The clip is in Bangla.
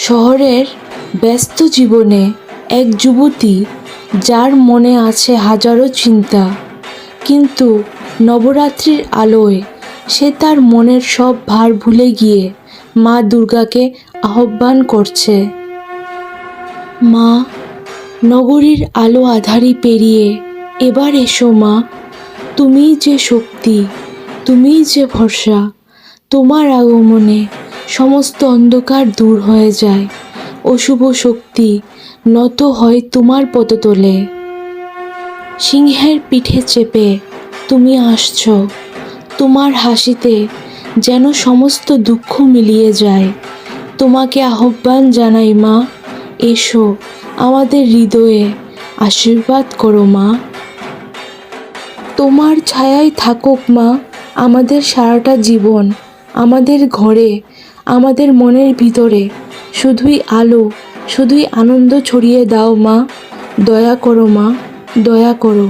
শহরের ব্যস্ত জীবনে এক যুবতী, যার মনে আছে হাজারো চিন্তা, কিন্তু নবরাত্রির আলোয় সে তার মনের সব ভার ভুলে গিয়ে মা দুর্গাকে আহ্বান করছে। মা, নগরীর আলো আঁধারি পেরিয়ে এবার এসো মা। তুমিই যে শক্তি, তুমিই যে ভরসা। তোমার আগমনে সমস্ত অন্ধকার দূর হয়ে যায়। অশুভ শক্তি নত হয় তোমার পদতলে। সিংহের পিঠে চেপে তুমি আসছ, তোমার হাসিতে যেন সমস্ত দুঃখ মিলিয়ে যায়। তোমাকে আহ্বান জানাই মা, এসো আমাদের হৃদয়ে, আশীর্বাদ করো মা। তোমার ছায়ায় থাকুক মা আমাদের সারাটা জীবন, আমাদের ঘরে, আমাদের মনের ভিতরে শুধুই আলো, শুধুই আনন্দ ছড়িয়ে দাও মা। দয়া করো মা, দয়া করো।